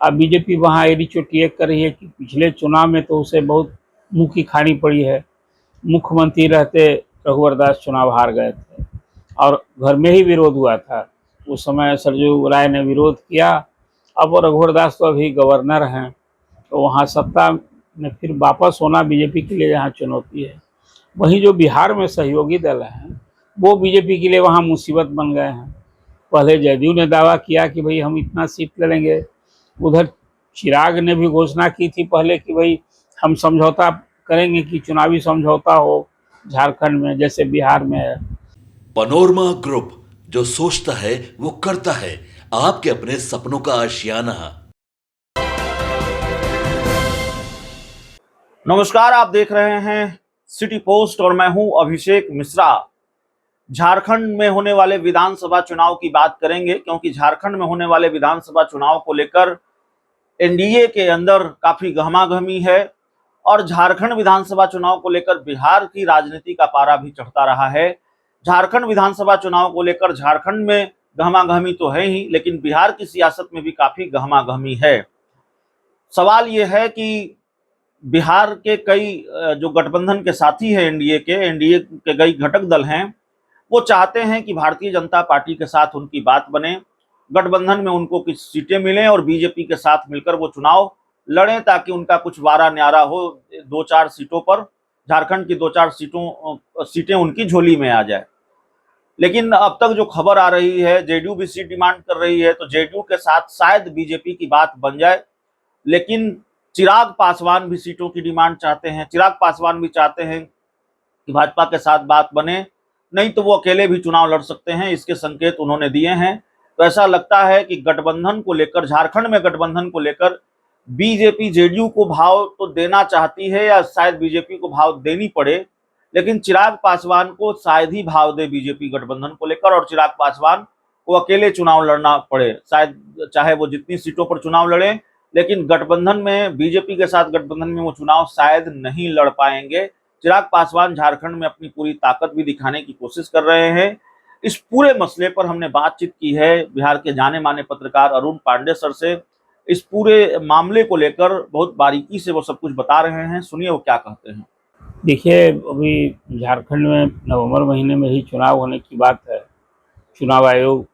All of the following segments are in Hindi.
अब बीजेपी वहाँ एड़ी चोटी एक कर रही है कि पिछले चुनाव में तो उसे बहुत मुँह की खानी पड़ी है। मुख्यमंत्री रहते रघुवर दास चुनाव हार गए थे और घर में ही विरोध हुआ था। उस समय सरजू राय ने विरोध किया। अब रघुवर दास तो अभी गवर्नर हैं, तो वहाँ सत्ता में फिर वापस होना बीजेपी के लिए यहाँ चुनौती है। वहीं जो बिहार में सहयोगी दल हैं वो बीजेपी के लिए वहाँ मुसीबत बन गए हैं। पहले जदयू ने दावा किया कि भाई हम इतना सीट लड़ेंगे, उधर चिराग ने भी घोषणा की थी पहले कि भाई हम समझौता करेंगे कि चुनावी समझौता हो झारखंड में जैसे बिहार में है। पनोरमा ग्रुप, जो सोचता है वो करता है। आपके अपने सपनों का आशियाना। नमस्कार, आप देख रहे हैं सिटी पोस्ट और मैं हूं अभिषेक मिश्रा। झारखंड में होने वाले विधानसभा चुनाव की बात करेंगे, क्योंकि झारखंड में होने वाले विधानसभा चुनाव को लेकर एनडीए के अंदर काफी गहमागहमी है और झारखंड विधानसभा चुनाव को लेकर बिहार की राजनीति का पारा भी चढ़ता रहा है। झारखंड विधानसभा चुनाव को लेकर झारखंड में गहमागहमी तो है ही, लेकिन बिहार की सियासत में भी काफी गहमागहमी है। सवाल यह है कि बिहार के कई जो गठबंधन के साथी हैं एनडीए के कई घटक दल हैं, वो चाहते हैं कि भारतीय जनता पार्टी के साथ उनकी बात बने, गठबंधन में उनको कुछ सीटें मिलें और बीजेपी के साथ मिलकर वो चुनाव लड़ें, ताकि उनका कुछ वारा न्यारा हो। 2-4 सीटों पर झारखंड की 2-4 सीटें उनकी झोली में आ जाए। लेकिन अब तक जो खबर आ रही है, जेडीयू भी सीट डिमांड कर रही है, तो जेडीयू के साथ शायद बीजेपी की बात बन जाए। लेकिन चिराग पासवान भी सीटों की डिमांड चाहते हैं। चिराग पासवान भी चाहते हैं कि भाजपा के साथ बात बने, नहीं तो वो अकेले भी चुनाव लड़ सकते हैं, इसके संकेत उन्होंने दिए हैं। तो ऐसा लगता है कि गठबंधन को लेकर, झारखंड में गठबंधन को लेकर बीजेपी जेडीयू को भाव तो देना चाहती है, या शायद बीजेपी को भाव देनी पड़े, लेकिन चिराग पासवान को शायद ही भाव दे बीजेपी गठबंधन को लेकर और चिराग पासवान को अकेले चुनाव लड़ना पड़े। शायद चाहे वो जितनी सीटों पर चुनाव लड़े, लेकिन गठबंधन में, बीजेपी के साथ गठबंधन में वो चुनाव शायद नहीं लड़ पाएंगे। चिराग पासवान झारखंड में अपनी पूरी ताकत भी दिखाने की कोशिश कर रहे हैं। इस पूरे मसले पर हमने बातचीत की है बिहार के जाने माने पत्रकार अरुण पांडे सर से। इस पूरे मामले को लेकर बहुत बारीकी से वो सब कुछ बता रहे हैं, सुनिए वो क्या कहते हैं। देखिए, अभी झारखंड में नवंबर महीने में ही चुनाव होने की बात है। चुनाव आयोग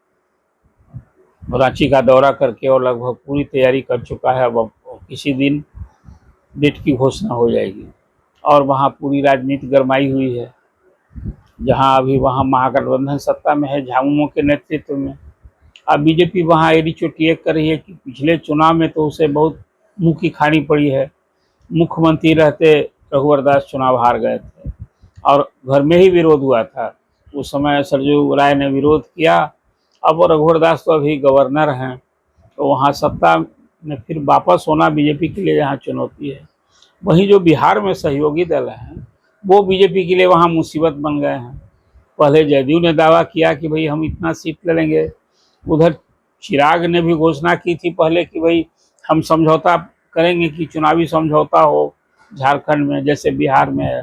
रांची का दौरा करके और लगभग पूरी तैयारी कर चुका है। अब किसी दिन डेट की घोषणा हो जाएगी और वहाँ पूरी राजनीति गरमाई हुई है। जहाँ अभी वहाँ महागठबंधन सत्ता में है झामुमो के नेतृत्व में। अब बीजेपी वहाँ एड़ी चोटी एक कर रही है कि पिछले चुनाव में तो उसे बहुत मुँह की खानी पड़ी है। मुख्यमंत्री रहते रघुवर दास चुनाव हार गए थे और घर में ही विरोध हुआ था। उस समय सरजू राय ने विरोध किया। अब रघुवर दास तो अभी गवर्नर हैं, तो वहाँ सत्ता में फिर वापस होना बीजेपी के लिए यहाँ चुनौती है। वहीं जो बिहार में सहयोगी दल हैं वो बीजेपी के लिए वहाँ मुसीबत बन गए हैं। पहले जदयू ने दावा किया कि भाई हम इतना सीट लड़ेंगे, उधर चिराग ने भी घोषणा की थी पहले कि भाई हम समझौता करेंगे कि चुनावी समझौता हो झारखंड में जैसे बिहार में है।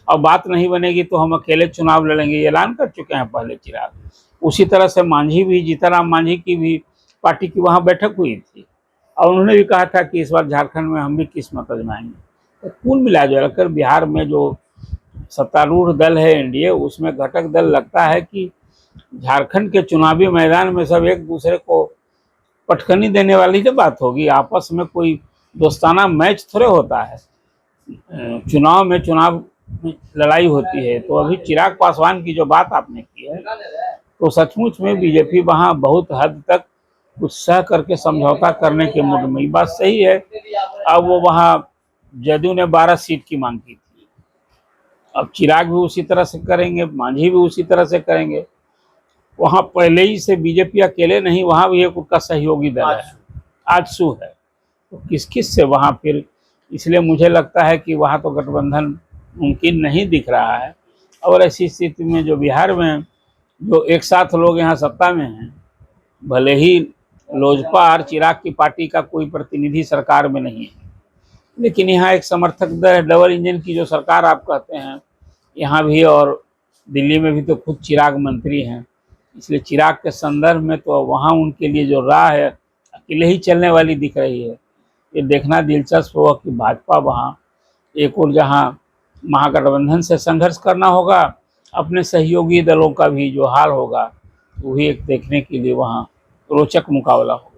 अब बात नहीं बनेगी तो हम अकेले चुनाव लड़ेंगे, ये ऐलान कर चुके हैं पहले चिराग। उसी तरह से मांझी भी, जीतनराम मांझी की भी पार्टी की वहाँ बैठक हुई थी और उन्होंने भी कहा था कि इस बार झारखंड में हम भी किस्मत आजमाएंगे। तो कुल मिला जुलाकर बिहार में जो सत्तारूढ़ दल है एनडीए, उसमें घटक दल लगता है कि झारखंड के चुनावी मैदान में सब एक दूसरे को पटखनी देने वाली जो बात होगी, आपस में कोई दोस्ताना मैच थोड़े होता है। चुनाव में लड़ाई होती है। तो अभी चिराग पासवान की जो बात आपने की है, तो सचमुच में बीजेपी वहाँ बहुत हद तक उत्साह करके समझौता करने के मूड में। बात सही है। अब वो वहाँ जदयू ने 12 सीट की मांग की थी, अब चिराग भी उसी तरह से करेंगे, मांझी भी उसी तरह से करेंगे। वहाँ पहले ही से बीजेपी अकेले नहीं, वहाँ भी एक उनका सहयोगी दल है, आजसू है। तो किस किस से वहाँ फिर, इसलिए मुझे लगता है कि वहाँ तो गठबंधन मुमकिन नहीं दिख रहा है। और ऐसी स्थिति में जो बिहार में जो एक साथ लोग यहाँ सत्ता में हैं, भले ही लोजपा और चिराग की पार्टी का कोई प्रतिनिधि सरकार में नहीं है, लेकिन यहाँ एक समर्थक दल, डबल इंजन की जो सरकार आप कहते हैं, यहाँ भी और दिल्ली में भी तो खुद चिराग मंत्री हैं। इसलिए चिराग के संदर्भ में तो वहाँ उनके लिए जो राह है अकेले ही चलने वाली दिख रही है। ये देखना दिलचस्प होगा कि भाजपा वहाँ एक और जहाँ महागठबंधन से संघर्ष करना होगा, अपने सहयोगी दलों का भी जो हाल होगा वो भी एक देखने के लिए वहाँ रोचक मुकाबला होगा।